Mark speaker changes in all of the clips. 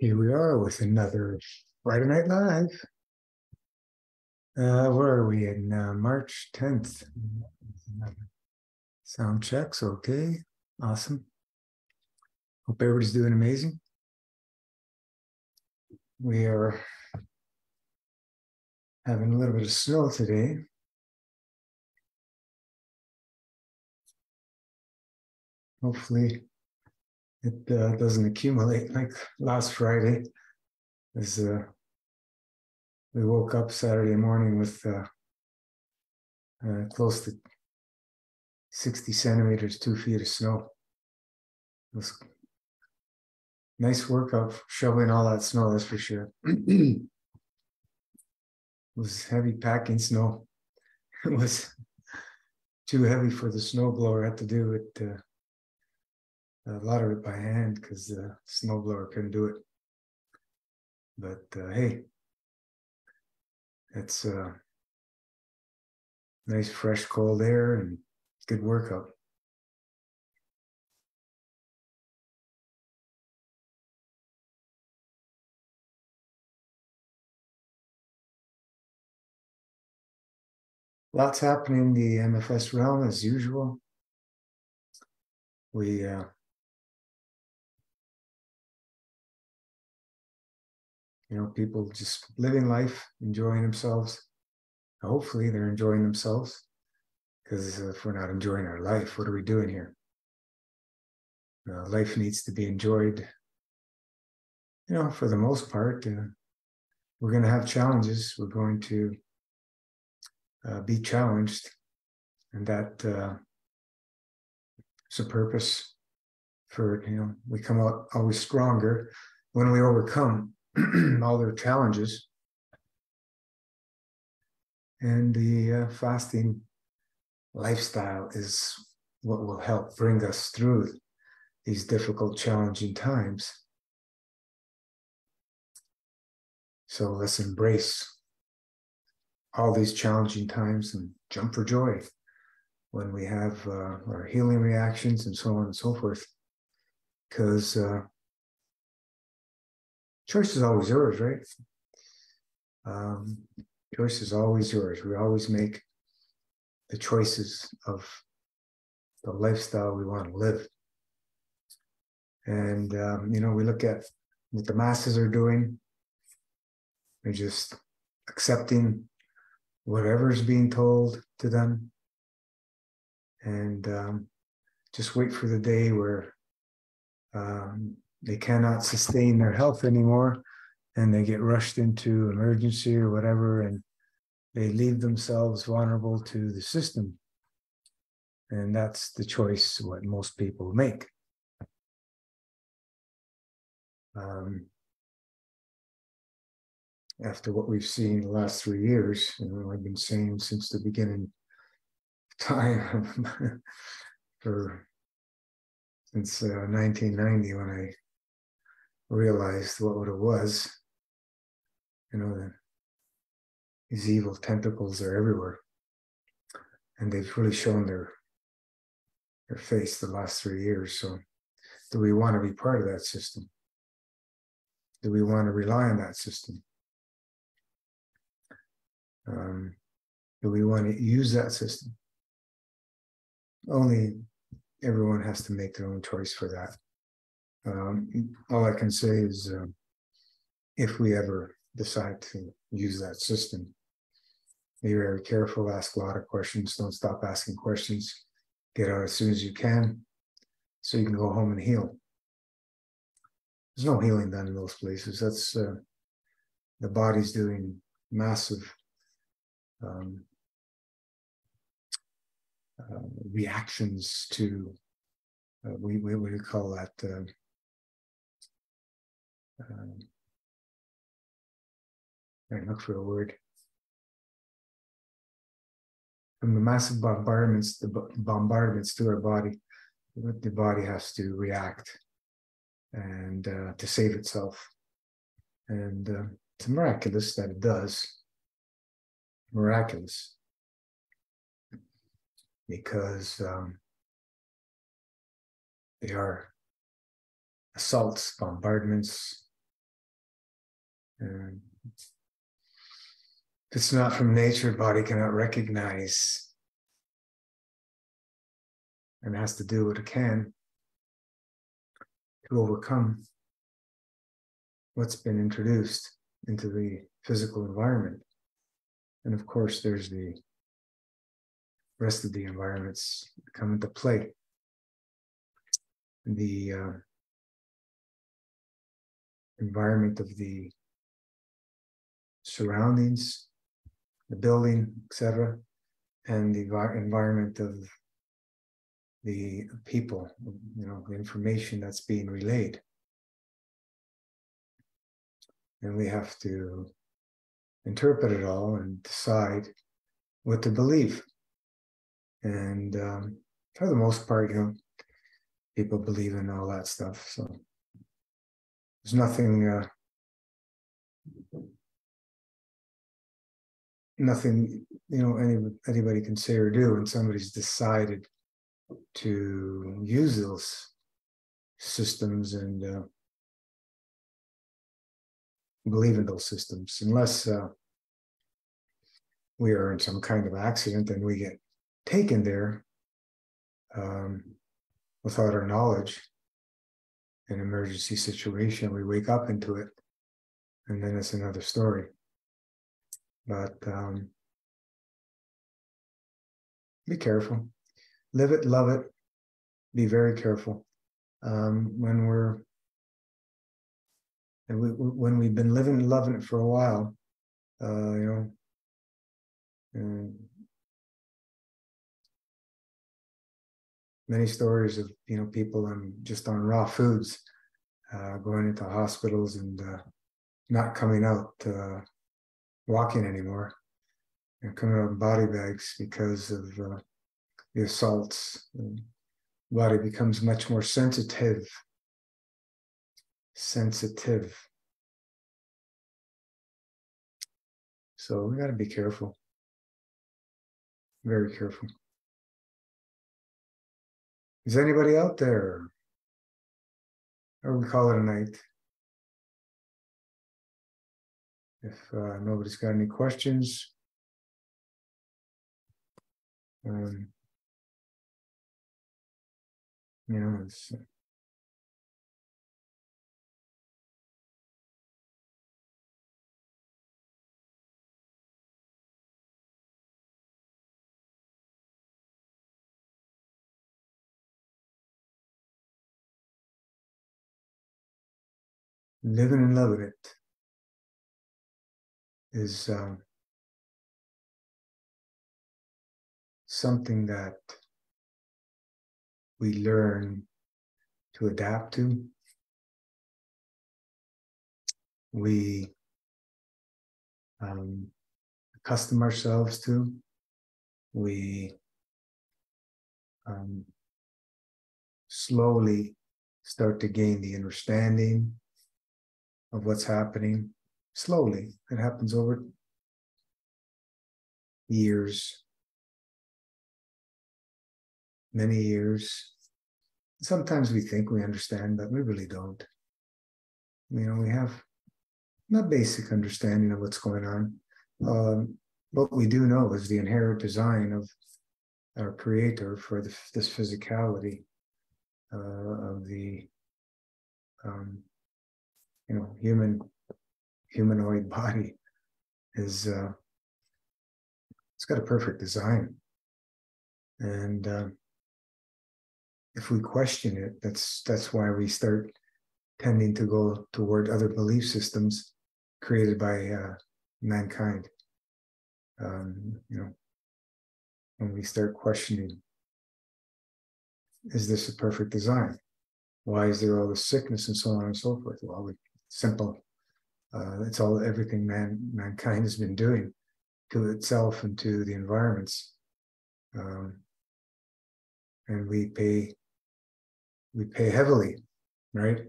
Speaker 1: Here we are with another Friday Night Live. Where are we in March 10th? Sound checks, okay. Awesome. Hope everybody's doing amazing. We are having a little bit of snow today. Hopefully it doesn't accumulate like last Friday, as we woke up Saturday morning with close to 60 centimeters, 2 feet of snow. It was nice workout shoveling all that snow, that's for sure. It was heavy packing snow. It was too heavy for the snowblower. I had to do it, a lot of it by hand because the snowblower couldn't do it. But hey, it's nice fresh cold air and good workout. Lots happening in the MFS realm as usual. We people just living life, enjoying themselves. Hopefully they're enjoying themselves, because if we're not enjoying our life, what are we doing here? Life needs to be enjoyed. For the most part, we're going to have challenges. We're going to be challenged, and that is a purpose for, we come out always stronger when we overcome all their challenges. And the fasting lifestyle is what will help bring us through these difficult, challenging times. So let's embrace all these challenging times and jump for joy when we have our healing reactions and so on and so forth. Because choice is always yours, right? Choice is always yours. We always make the choices of the lifestyle we want to live. And, we look at what the masses are doing. They're just accepting whatever's being told to them. And just wait for the day where they cannot sustain their health anymore, and they get rushed into emergency or whatever, and they leave themselves vulnerable to the system. And that's the choice what most people make. After what we've seen the last 3 years, I've been saying since the beginning of time, since 1990, when I realized what it was, these evil tentacles are everywhere, and they've really shown their face the last 3 years. So, do we want to be part of that system? Do we want to rely on that system? Do we want to use that system? Only everyone has to make their own choice for that. All I can say is, if we ever decide to use that system, be very careful, ask a lot of questions, don't stop asking questions, get out as soon as you can, so you can go home and heal. There's no healing done in those places. That's the body's doing massive reactions to, we call that, I look for a word. From the massive bombardments, to our body, the body has to react and to save itself. And it's miraculous that it does. Miraculous. Because they are assaults, bombardments, And if it's not from nature, body cannot recognize, and has to do what it can to overcome what's been introduced into the physical environment. And of course, there's the rest of the environments that come into play. The environment of the surroundings, the building, etc., and the environment of the people, the information that's being relayed. And we have to interpret it all and decide what to believe. And for the most part, people believe in all that stuff. So there's nothing anybody can say or do when somebody's decided to use those systems and believe in those systems, unless we are in some kind of accident and we get taken there without our knowledge. An emergency situation, we wake up into it, and then it's another story. But be careful, live it, love it, be very careful. When we've been living and loving it for a while, many stories of people just on raw foods, going into hospitals and not coming out walking anymore, and coming out in body bags because of the assaults. The body becomes much more sensitive. So we got to be careful, very careful. Is anybody out there? Or we call it a night. If nobody's got any questions, it's living and loving it is something that we learn to adapt to. We accustom ourselves to. We slowly start to gain the understanding of what's happening. Slowly. It happens over years, many years. Sometimes we think we understand, but we really don't. We have not basic understanding of what's going on. What we do know is the inherent design of our Creator for this physicality of the humanoid body is it's got a perfect design, and if we question it, that's why we start tending to go toward other belief systems created by mankind. When we start questioning, is this a perfect design? Why is there all this sickness and so on and so forth? Well, simple. It's everything mankind has been doing to itself and to the environments, and we pay heavily, right?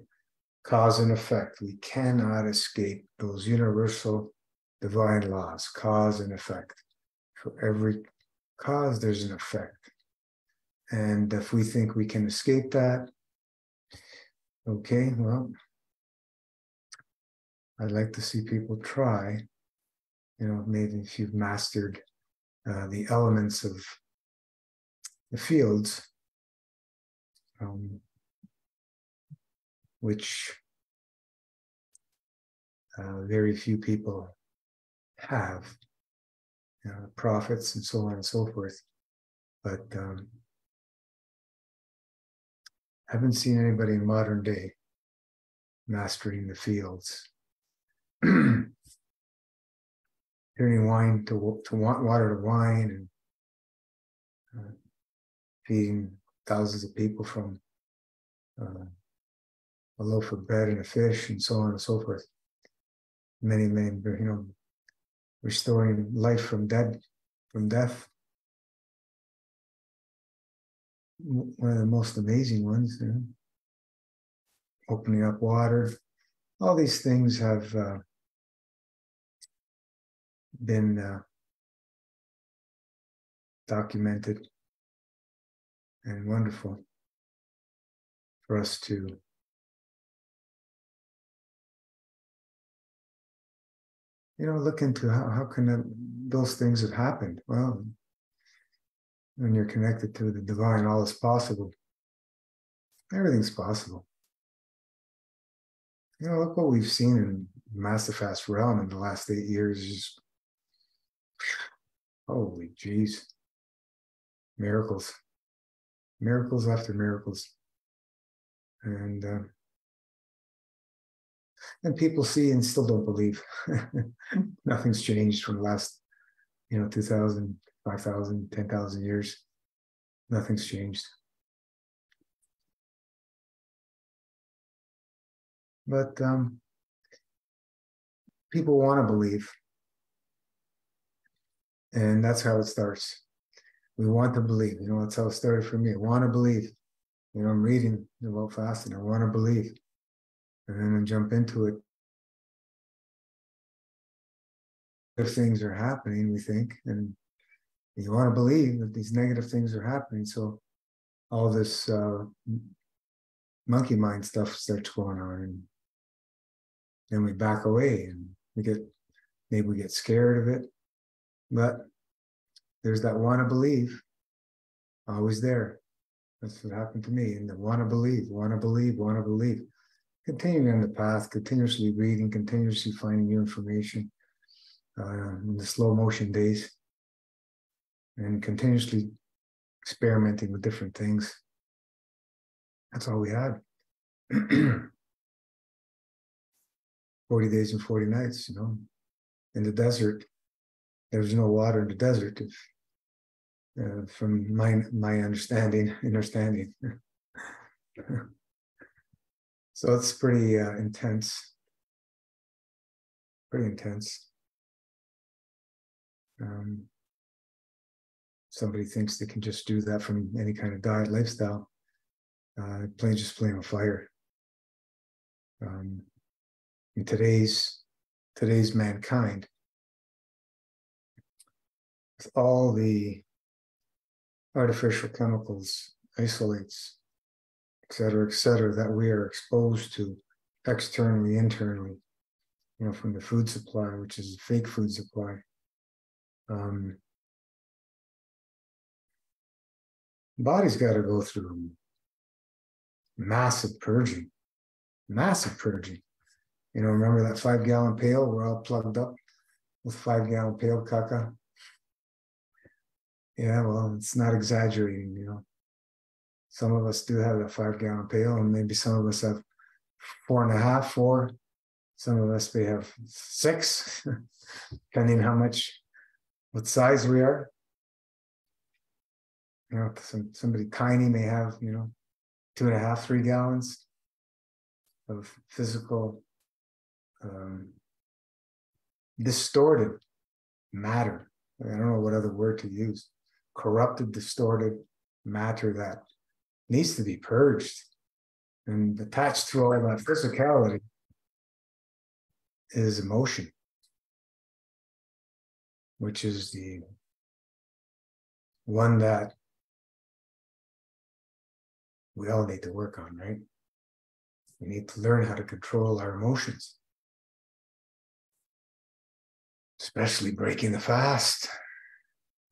Speaker 1: Cause and effect. We cannot escape those universal divine laws, cause and effect. For every cause, there's an effect. And if we think we can escape that, okay, well, I'd like to see people try, maybe if you've mastered the elements of the fields, which very few people have, prophets and so on and so forth. But haven't seen anybody in modern day mastering the fields. Turning wine to water to wine, and feeding thousands of people from a loaf of bread and a fish, and so on and so forth. Many, restoring life from death. One of the most amazing ones, opening up water. All these things have been documented and wonderful for us to look into how can those things have happened. Well, when you're connected to the divine, all is possible. Everything's possible. Look what we've seen in Massive Fast realm in the last 8 years. Just, holy jeez. Miracles. Miracles after miracles. And people see and still don't believe. Nothing's changed from the last, 2,000, 5,000, 10,000 years. Nothing's changed. But people want to believe. And that's how it starts. We want to believe. That's how it started for me. I want to believe. I'm reading about fasting. I want to believe. And then I jump into it. If things are happening, we think, and you want to believe that these negative things are happening. So all this monkey mind stuff starts going on, and then we back away, and maybe we get scared of it. But there's that want to believe always there. That's what happened to me. And the want to believe. Continuing on the path, continuously reading, continuously finding new information in the slow motion days, and continuously experimenting with different things. That's all we had. 40 days and 40 nights, in the desert. There was no water in the desert, from my understanding. So it's pretty intense. Pretty intense. Somebody thinks they can just do that from any kind of diet lifestyle. Just playing on fire. In today's mankind, with all the artificial chemicals, isolates, et cetera, that we are exposed to externally, internally, from the food supply, which is a fake food supply. Body's got to go through massive purging. Remember that 5-gallon pail? We're all plugged up with 5-gallon pail caca. Yeah, well, it's not exaggerating, Some of us do have a 5-gallon pail, and maybe some of us have 4.5, 4. Some of us may have 6, depending on what size we are. Somebody tiny may have, 2.5, 3 gallons of physical distorted matter. I don't know what other word to use. Corrupted, distorted matter that needs to be purged. And attached to all that physicality is emotion, which is the one that we all need to work on, right? We need to learn how to control our emotions. especially breaking the fast.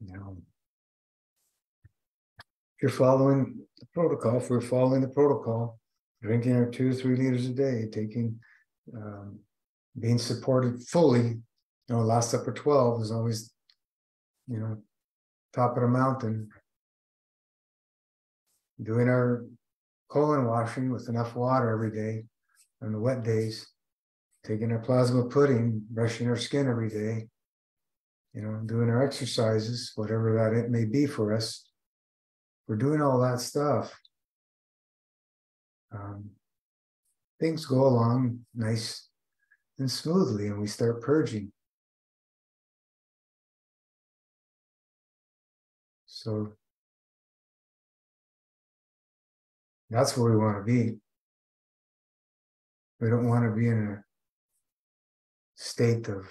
Speaker 1: You know, if you're following the protocol, if we're following the protocol, drinking our 2 to 3 liters a day, taking, being supported fully, Last Supper 12 is always, top of the mountain, doing our colon washing with enough water every day on the wet days, taking our plasma pudding, brushing our skin every day, doing our exercises, whatever that it may be for us. We're doing all that stuff. Things go along nice and smoothly, and we start purging. So that's where we want to be. We don't want to be in a state of,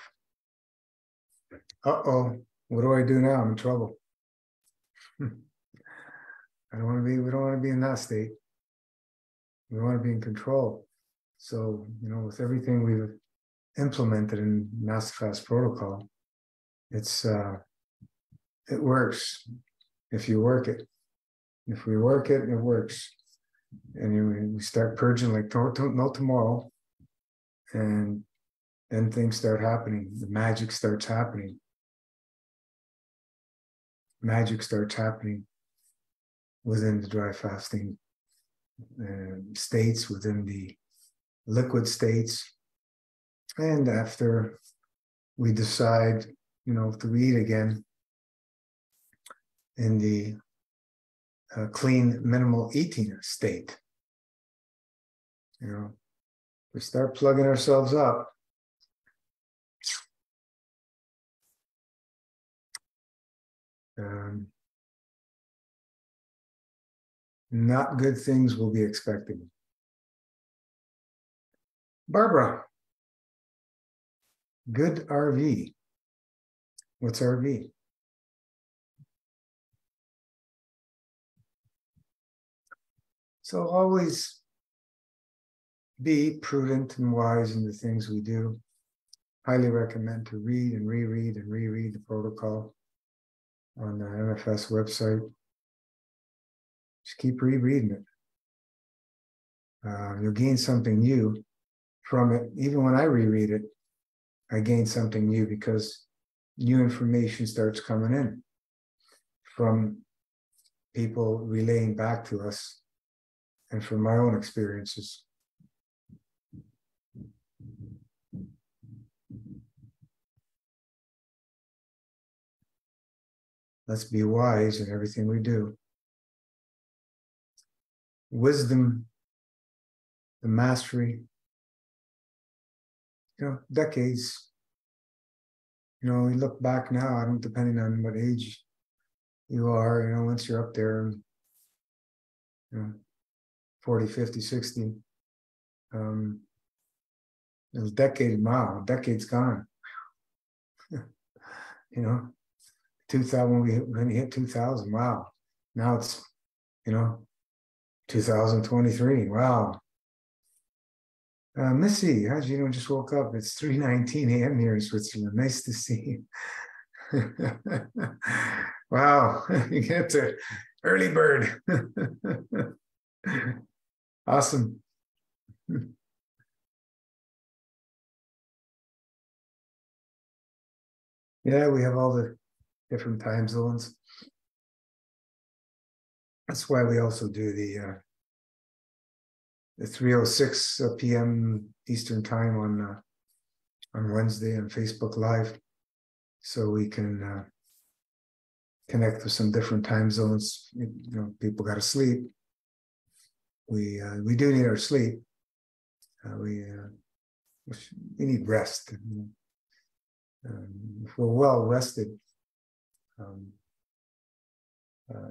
Speaker 1: uh-oh, what do I do now? I'm in trouble. We don't want to be in that state. We want to be in control. So, with everything we've implemented in Master Fast Protocol, it works if you work it. If we work it, it works. And we start purging like no tomorrow, and then things start happening. The magic starts happening. Magic starts happening within the dry fasting states, within the liquid states. And after we decide, to eat again in the clean, minimal eating state, we start plugging ourselves up. Not good things will be expected. Barbara, good RV. What's RV? So always be prudent and wise in the things we do. Highly recommend to read and reread the protocol on the MFS website. Just keep rereading it. You'll gain something new from it. Even when I reread it, I gain something new because new information starts coming in from people relaying back to us and from my own experiences. Let's be wise in everything we do. Wisdom, the mastery, decades. We look back now, depending on what age you are, once you're up there, 40, 50, 60, decade's gone. 2000, when we hit 2000, wow. Now it's, 2023, wow. Missy, how'd you just woke up? It's 3:19 a.m. here in Switzerland. Nice to see you. Wow, you get to early bird. Awesome. Yeah, we have all the different time zones. That's why we also do the 3:06 p.m. Eastern time on Wednesday on Facebook Live, so we can connect with some different time zones. People got to sleep. We do need our sleep. We need rest. If we're well rested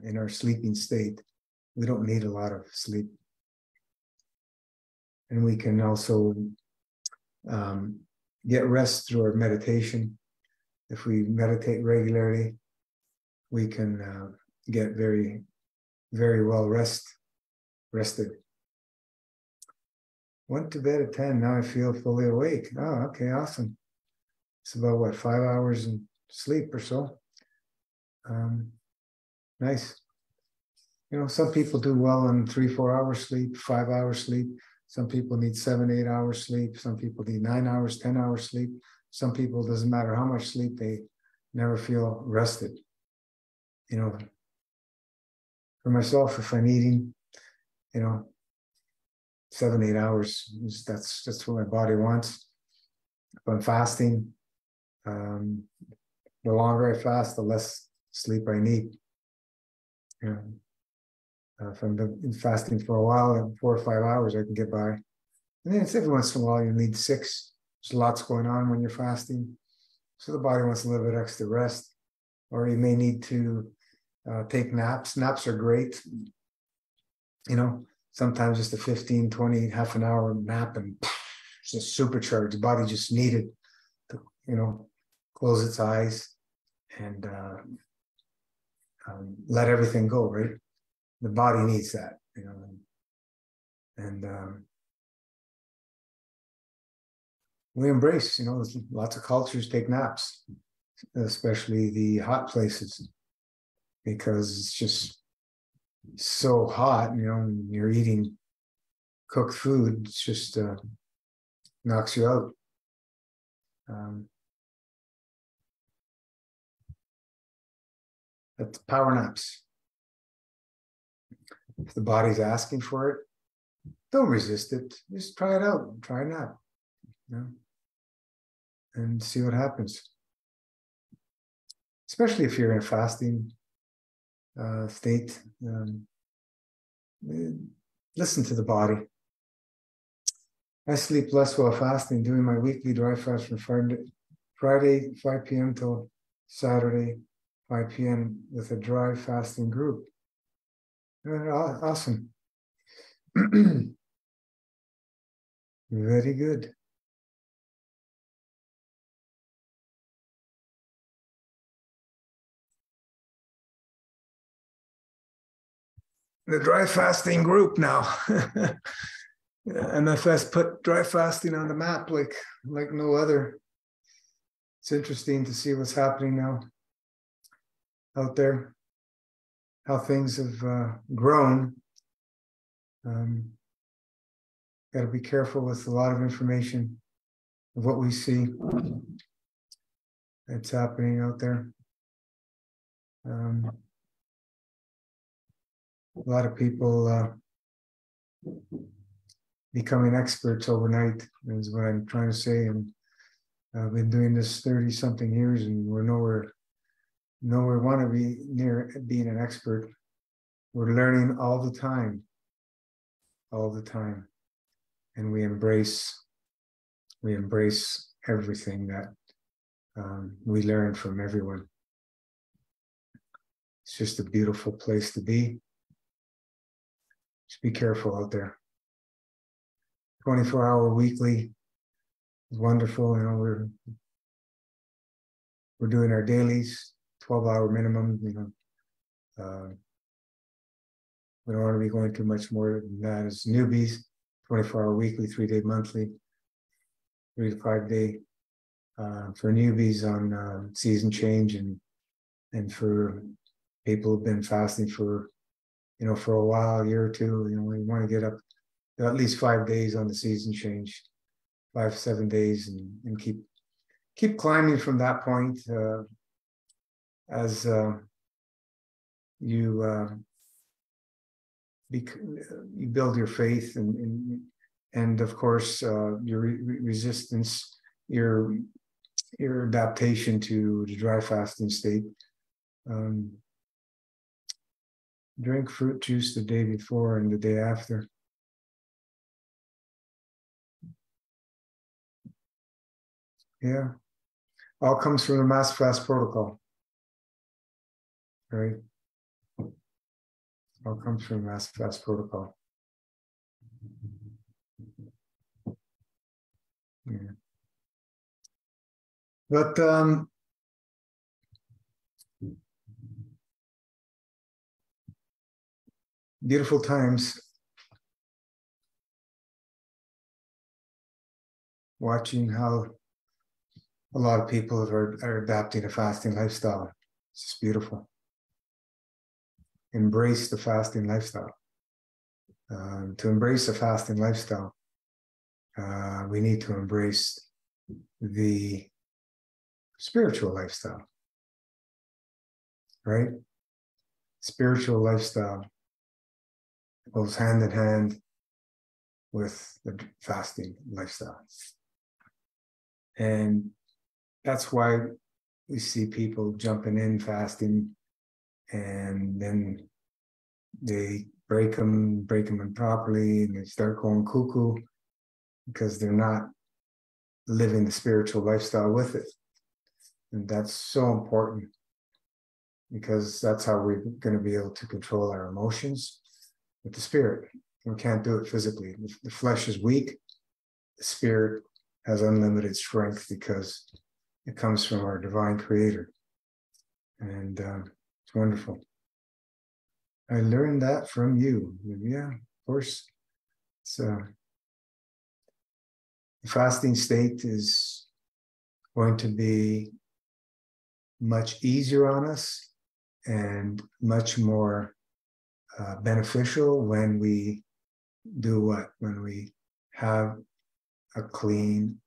Speaker 1: in our sleeping state, we don't need a lot of sleep. And we can also get rest through our meditation. If we meditate regularly, we can get very, very well rested. Went to bed at 10, now I feel fully awake. Oh, okay, awesome. It's about what, 5 hours in sleep or so. Nice. Some people do well on 3-4 hours sleep, 5 hours sleep. Some people need 7-8 hours sleep. Some people need 9 hours, 10 hours sleep. Some people, doesn't matter how much sleep, they never feel rested. For myself, if I'm eating, 7-8 hours, that's what my body wants. If I'm fasting, the longer I fast, the less sleep I need. If I'm fasting for a while, 4 or 5 hours, I can get by. And then it's every once in a while you need 6. There's lots going on when you're fasting. So the body wants a little bit extra rest. Or you may need to take naps. Naps are great. Sometimes just a 15, 20, half an hour nap and just supercharged. The body just needed to, close its eyes and let everything go, right? The body needs that, and we embrace, lots of cultures take naps, especially the hot places, because it's just so hot, when you're eating cooked food, it's just knocks you out. That's power naps. If the body's asking for it, don't resist it. Just try it out. Try a nap, and see what happens. Especially if you're in a fasting state, listen to the body. I sleep less while fasting, doing my weekly dry fast from Friday 5 p.m. till Saturday 5 p.m. with a dry fasting group. Awesome. Very good. The dry fasting group now. MFS put dry fasting on the map like no other. It's interesting to see what's happening now out there, how things have grown. Got to be careful with a lot of information of what we see that's happening out there. A lot of people becoming experts overnight is what I'm trying to say. And I've been doing this 30-something years, and we're nowhere want to be near being an expert. We're learning all the time, and we embrace everything that we learn from everyone. It's just a beautiful place to be. Just be careful out there. 24-hour weekly is wonderful. We're doing our dailies, 12-hour minimum. We don't want to be going too much more than that as newbies. 24-hour weekly, 3-day monthly, 3 to 5 day for newbies on season change, and for people who've been fasting for for a while, a year or two. We want to get up to at least 5 days on the season change, 5-7 days, and keep climbing from that point as you build your faith and of course your resistance, your adaptation to the dry fasting state. Drink fruit juice the day before and the day after. Yeah, all comes from the Mass Fast protocol, right? All comes from Mass Fast protocol. Yeah. But beautiful times. Watching how a lot of people are adapting a fasting lifestyle. It's just beautiful. Embrace the fasting lifestyle. To embrace a fasting lifestyle, we need to embrace the spiritual lifestyle, right? Spiritual lifestyle goes hand in hand with the fasting lifestyle. And that's why we see people jumping in fasting, and then they break them improperly, and they start going cuckoo because they're not living the spiritual lifestyle with it. And that's so important, because that's how we're going to be able to control our emotions with the spirit. We can't do it physically. The flesh is weak. The spirit has unlimited strength because it comes from our divine creator. And it's wonderful. I learned that from you. Yeah, of course. So the fasting state is going to be much easier on us and much more beneficial when we do what? When we have a clean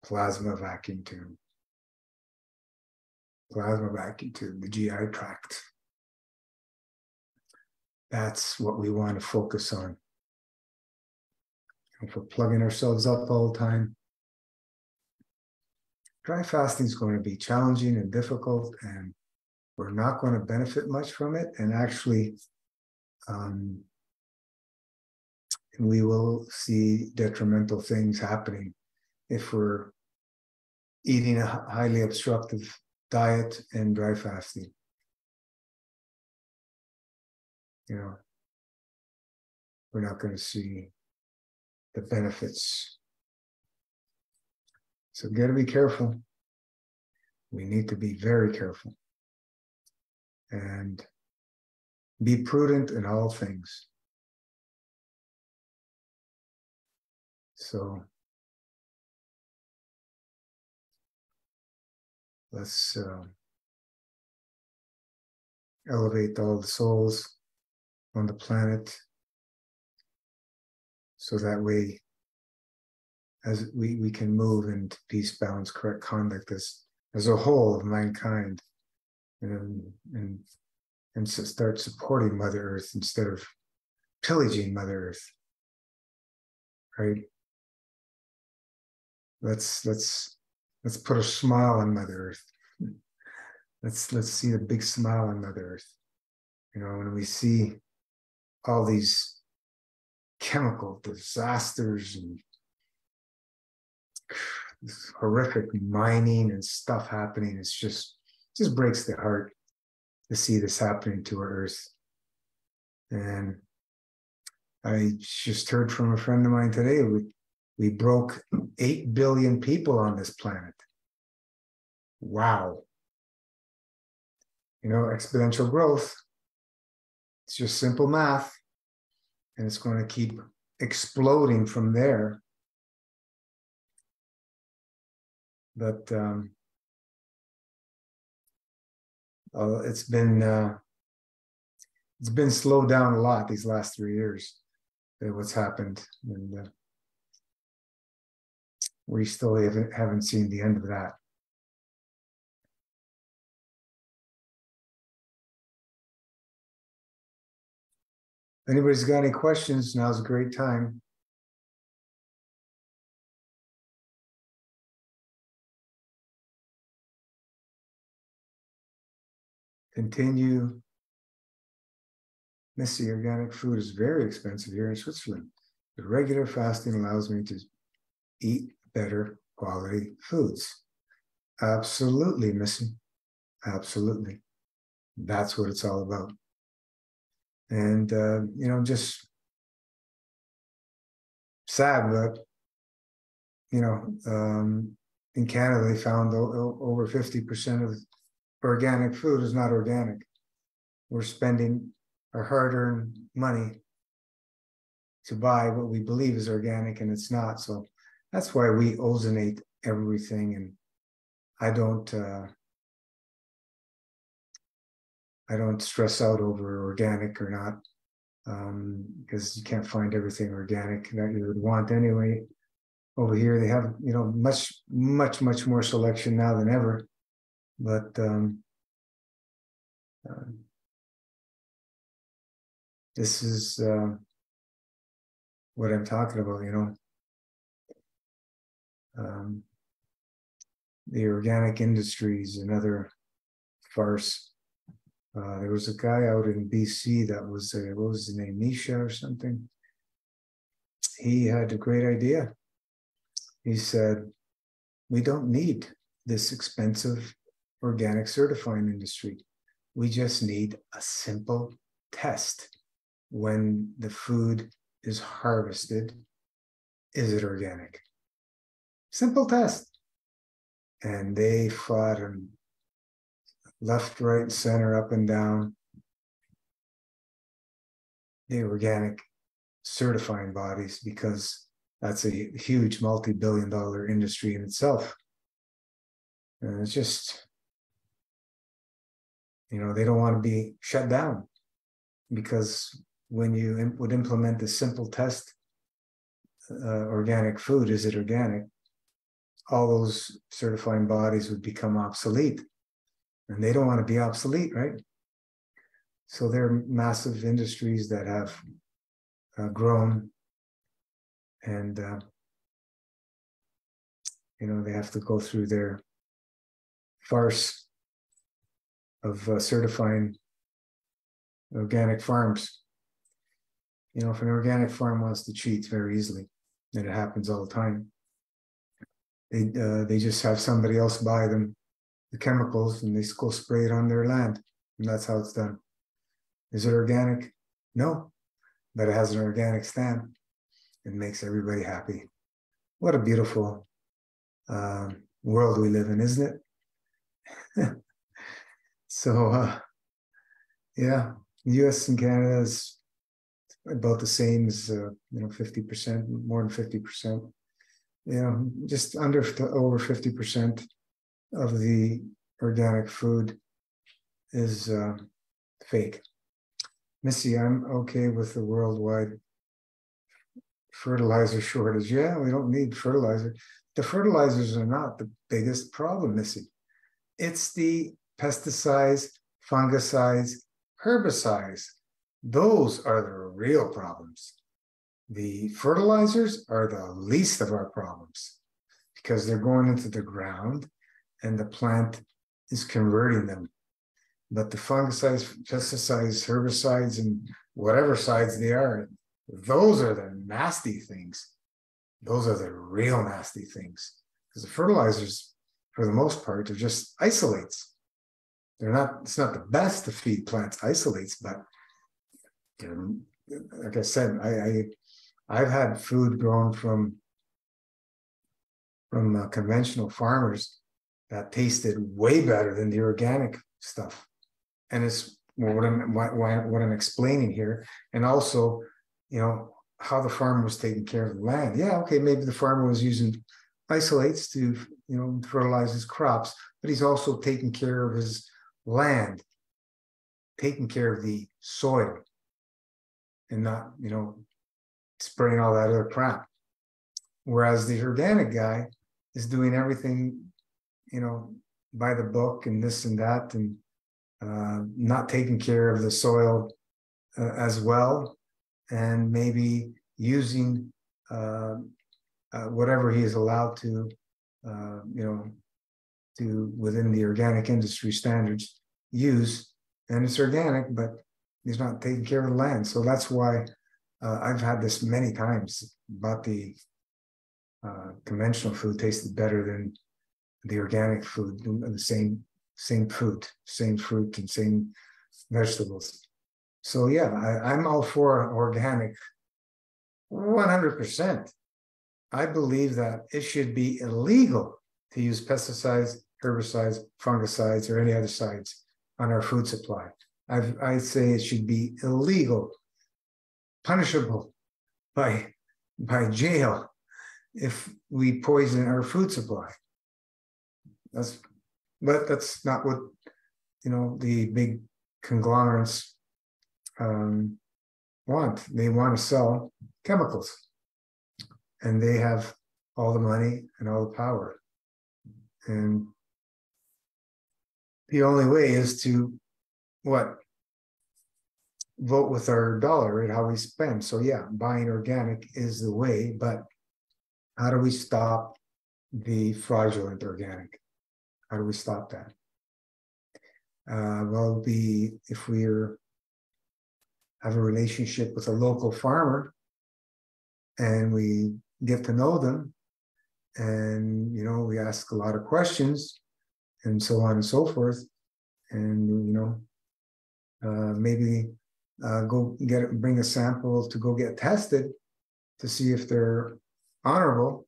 Speaker 1: plasma vacuum tube. Plasma vacuum tube, the GI tract. That's what we want to focus on. If we're plugging ourselves up all the time, dry fasting is going to be challenging and difficult, and we're not going to benefit much from it. And actually, we will see detrimental things happening if we're eating a highly obstructive diet and dry fasting. You know, we're not going to see the benefits. So we got to be careful. We need to be very careful and be prudent in all things. So let's elevate all the souls on the planet, so that way, as we can move into peace, balance, correct conduct as a whole of mankind, and start supporting Mother Earth instead of pillaging Mother Earth. Right? Let's put a smile on Mother Earth. Let's see a big smile on Mother Earth. You know, when we see all these chemical disasters and this horrific mining and stuff happening, it just breaks the heart to see this happening to our Earth. And I just heard from a friend of mine today, we broke 8 billion people on this planet. Wow. You know, exponential growth, it's just simple math, and it's going to keep exploding from there. But it's been slowed down a lot these last 3 years. What's happened, and we still haven't seen the end of that. If anybody's got any questions, now's a great time. Continue. Missy, organic food is very expensive here in Switzerland. The regular fasting allows me to eat better quality foods. Absolutely, Missy. Absolutely. That's what it's all about. And, you know, just sad, but, you know, in Canada, they found over 50% of organic food is not organic. We're spending our hard-earned money to buy what we believe is organic, and it's not. So that's why we ozonate everything, and I don't stress out over organic or not, because you can't find everything organic that you would want anyway. Over here, they have, much more selection now than ever. But this is what I'm talking about, the organic industry is another farce. There was a guy out in BC that was, what was his name, Misha or something? He had a great idea. He said, we don't need this expensive organic certifying industry. We just need a simple test when the food is harvested. Is it organic? Simple test. And they fought him left, right, center, up and down. The organic certifying bodies, because that's a huge multi-billion-dollar industry in itself. And it's just, they don't want to be shut down, because when you would implement a simple test, organic food, is it organic? All those certifying bodies would become obsolete, and they don't want to be obsolete, right? So they're massive industries that have grown, and they have to go through their farce of certifying organic farms. If an organic farm wants to cheat very easily, and it happens all the time, they just have somebody else buy them the chemicals, and they go spray it on their land, and that's how it's done. Is it organic? No, but it has an organic stamp. It makes everybody happy. What a beautiful world we live in, isn't it? So, yeah, the U.S. and Canada is about the same as 50%, more than 50%. Just over 50% of the organic food is fake. Missy, I'm okay with the worldwide fertilizer shortage. Yeah, we don't need fertilizer. The fertilizers are not the biggest problem, Missy. It's the pesticides, fungicides, herbicides. Those are the real problems. The fertilizers are the least of our problems, because they're going into the ground and the plant is converting them. But the fungicides, pesticides, herbicides, and whatever sides they are, those are the nasty things. Those are the real nasty things. Because the fertilizers, for the most part, are just isolates. It's not the best to feed plants isolates, but like I said, I've had food grown from conventional farmers that tasted way better than the organic stuff. And it's what I'm explaining here. And also, how the farmer was taking care of the land. Yeah, okay, maybe the farmer was using isolates to, fertilize his crops, but he's also taking care of his land, taking care of the soil, and not, spraying all that other crap. Whereas the organic guy is doing everything, by the book and this and that, and not taking care of the soil as well, and maybe using whatever he is allowed to, to within the organic industry standards use, and it's organic, but he's not taking care of the land. So that's why I've had this many times, but the conventional food tasted better than the organic food, the same fruit, and same vegetables. So yeah, I'm all for organic, 100%. I believe that it should be illegal to use pesticides, herbicides, fungicides, or any other sides on our food supply. I say it should be illegal, punishable by jail if we poison our food supply. That's But that's not what, the big conglomerates want. They want to sell chemicals, and they have all the money and all the power. And the only way is to vote with our dollar, right? How we spend. So yeah, buying organic is the way, but how do we stop the fraudulent organic? How do we stop that? Well, if we have a relationship with a local farmer and we get to know them, and we ask a lot of questions and so on and so forth, and maybe bring a sample to go get tested to see if they're honorable.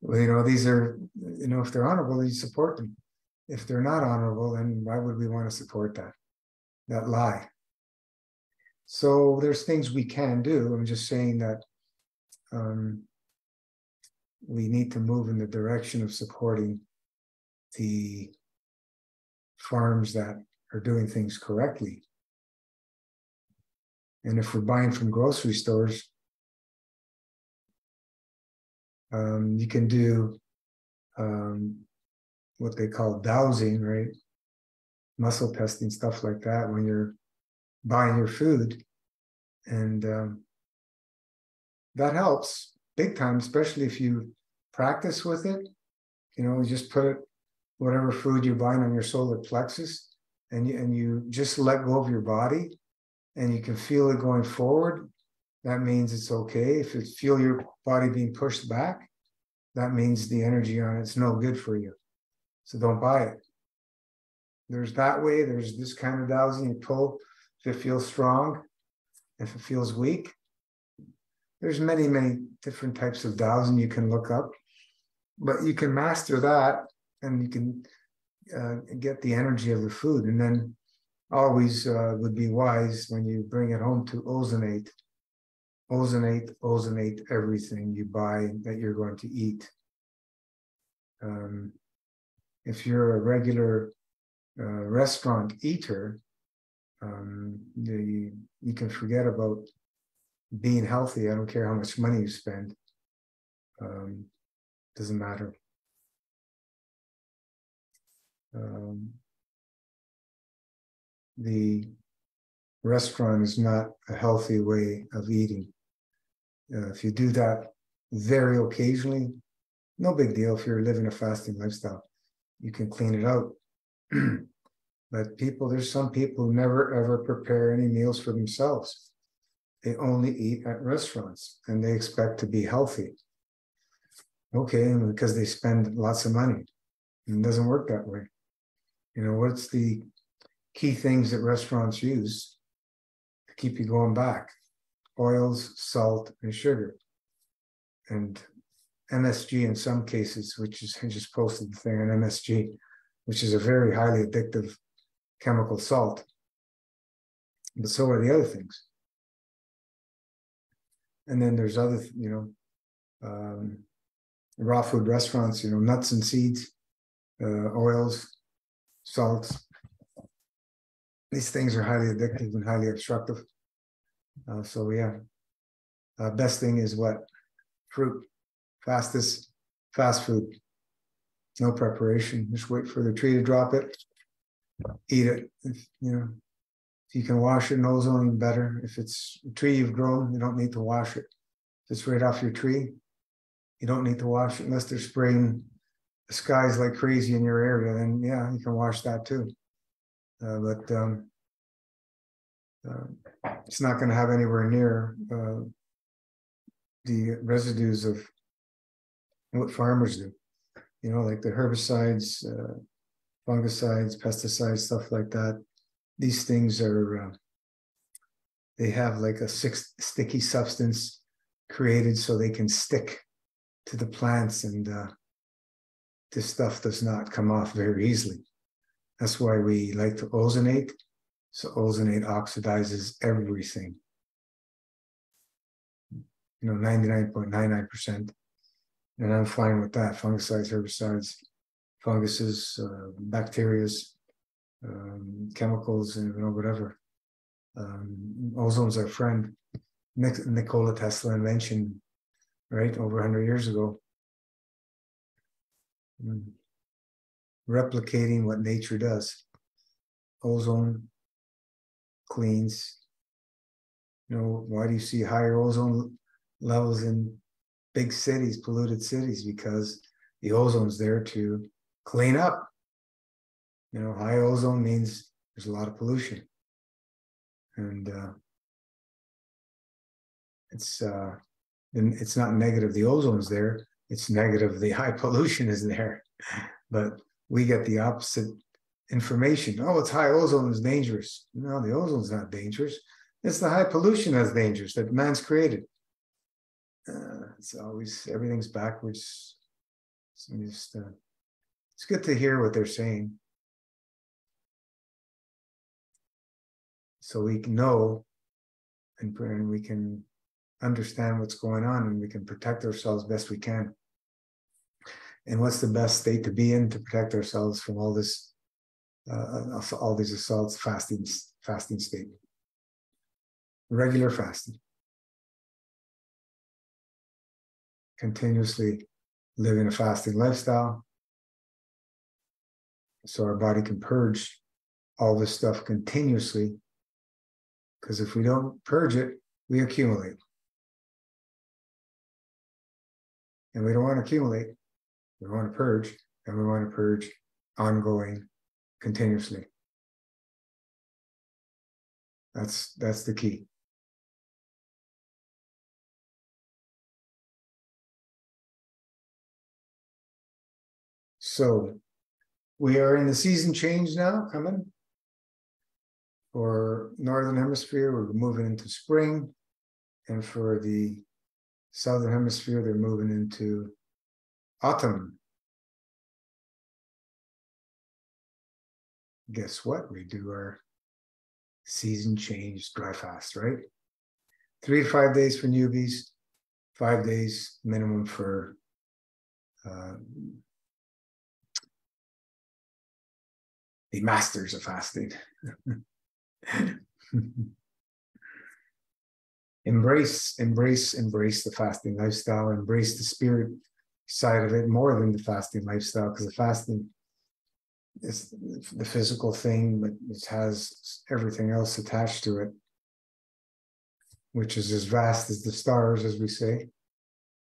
Speaker 1: Well, these are, if they're honorable, you support them. If they're not honorable, then why would we want to support that lie? So there's things we can do. I'm just saying that we need to move in the direction of supporting the farms that are doing things correctly. And if we're buying from grocery stores, you can do what they call dowsing, right? Muscle testing, stuff like that, when you're buying your food. And that helps big time, especially if you practice with it. You just put whatever food you're buying on your solar plexus, and you just let go of your body, and you can feel it going forward. That means it's okay. If you feel your body being pushed back, that means the energy on it's no good for you. So don't buy it. There's that way. There's this kind of dowsing. You pull if it feels strong, if it feels weak. There's many, many different types of dowsing you can look up, but you can master that, and you can get the energy of the food. And then always would be wise when you bring it home to ozonate. Ozonate everything you buy that you're going to eat. If you're a regular restaurant eater, you can forget about being healthy. I don't care how much money you spend. Doesn't matter. The restaurant is not a healthy way of eating. If you do that very occasionally, no big deal. If you're living a fasting lifestyle, you can clean it out. But there's some people who never ever prepare any meals for themselves. They only eat at restaurants and they expect to be healthy. Okay, because they spend lots of money. And it doesn't work that way. What's the key things that restaurants use to keep you going back? Oils, salt, and sugar. And MSG in some cases, which is, I just posted the thing on MSG, which is a very highly addictive chemical salt. But so are the other things. And then there's other, raw food restaurants, nuts and seeds, oils, salts. These things are highly addictive and highly obstructive. So yeah, best thing is what? Fruit. Fast food. No preparation. Just wait for the tree to drop it. Eat it. If you can wash it in ozone, even better. If it's a tree you've grown, you don't need to wash it. If it's right off your tree, you don't need to wash it unless they're spraying the skies like crazy in your area. Then yeah, you can wash that too. But it's not going to have anywhere near the residues of what farmers do. Like the herbicides, fungicides, pesticides, stuff like that. These things are, they have like a sticky substance created so they can stick to the plants, and this stuff does not come off very easily. That's why we like to ozonate. So ozonate oxidizes everything. 99.99%. And I'm fine with that. Fungicides, herbicides, funguses, bacterias, chemicals, and whatever. Ozone's our friend. Nikola Tesla invention, right, over 100 years ago. Replicating what nature does. Ozone cleans. Why do you see higher ozone levels in big cities, polluted cities? Because the ozone's there to clean up. High ozone means there's a lot of pollution. And it's not negative the ozone's there, it's negative the high pollution is there. But we get the opposite information. Oh, it's high ozone is dangerous. No, the ozone's not dangerous. It's the high pollution that's dangerous that man's created. It's always, everything's backwards. So just, it's good to hear what they're saying, so we can know and we can understand what's going on, and we can protect ourselves best we can. And what's the best state to be in to protect ourselves from all this, all these assaults? Fasting state, regular fasting, continuously living a fasting lifestyle, so our body can purge all this stuff continuously. Because if we don't purge it, we accumulate. And we don't want to accumulate. We want to purge, and we want to purge ongoing, continuously. That's the key. So we are in the season change now coming. For Northern Hemisphere, we're moving into spring. And for the Southern Hemisphere, they're moving into autumn. Guess what? We do our season change dry fast, right? 3 to 5 days for newbies, 5 days minimum for the masters of fasting. Embrace the fasting lifestyle. Embrace the spirit side of it more than the fasting lifestyle, because the fasting is the physical thing, but it has everything else attached to it, which is as vast as the stars, as we say.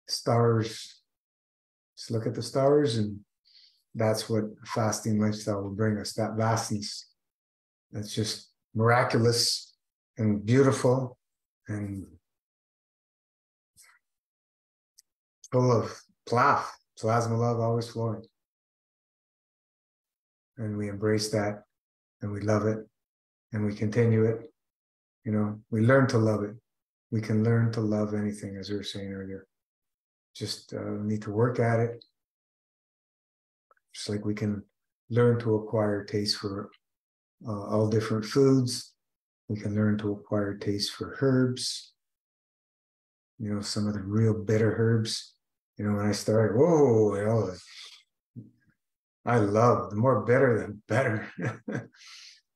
Speaker 1: Stars, just look at the stars, and that's what fasting lifestyle will bring us, that vastness. That's just miraculous and beautiful and full of plasma love always flowing. And we embrace that, and we love it, and we continue it. We learn to love it. We can learn to love anything, as we were saying earlier. Just need to work at it. Just like we can learn to acquire taste for all different foods. We can learn to acquire taste for herbs. Some of the real bitter herbs. When I started, I love the more bitter, the better.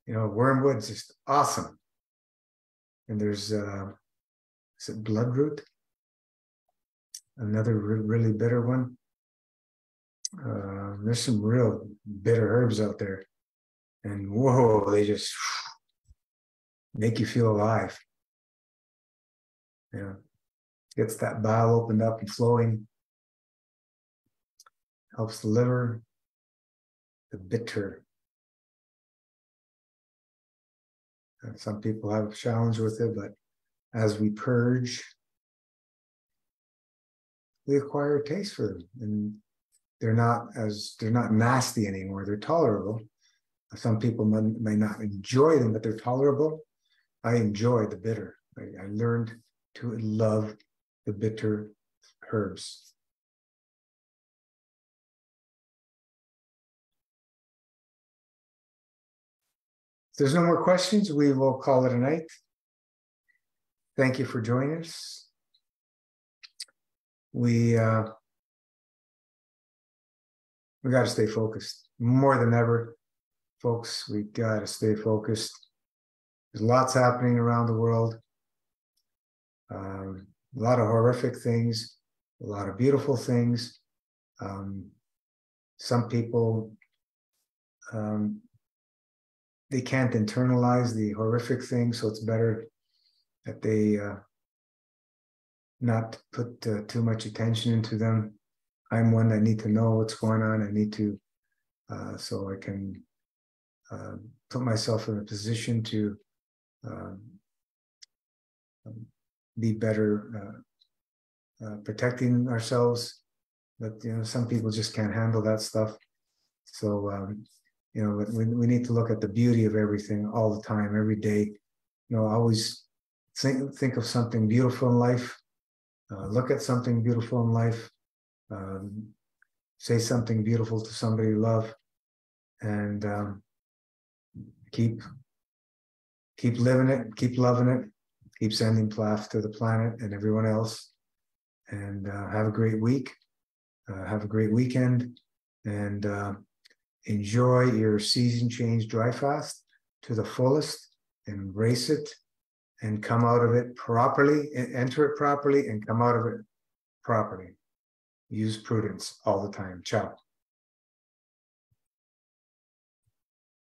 Speaker 1: Wormwood's just awesome. And there's, is it bloodroot? Another really bitter one. There's some real bitter herbs out there. And they just make you feel alive. Gets that bile opened up and flowing. Helps the liver. The bitter. And some people have a challenge with it, but as we purge, we acquire a taste for them, and they're not nasty anymore. They're tolerable. Some people may not enjoy them, but they're tolerable. I enjoy the bitter. I learned to love the bitter herbs. If there's no more questions, we will call it a night. Thank you for joining us. We we got to stay focused more than ever, folks. We got to stay focused. There's lots happening around the world. A lot of horrific things, a lot of beautiful things. Some people, they can't internalize the horrific things, so it's better that they not put too much attention into them. I'm one that need to know what's going on. I need to, so I can put myself in a position to be better protecting ourselves. But some people just can't handle that stuff. So we need to look at the beauty of everything all the time, every day. Always think of something beautiful in life. Look at something beautiful in life. Say something beautiful to somebody you love, and keep living it, keep loving it, keep sending PLAF to the planet and everyone else. And have a great week. Have a great weekend, and enjoy your season change dry fast to the fullest. Embrace it and come out of it properly, enter it properly and come out of it properly. Use prudence all the time. Ciao.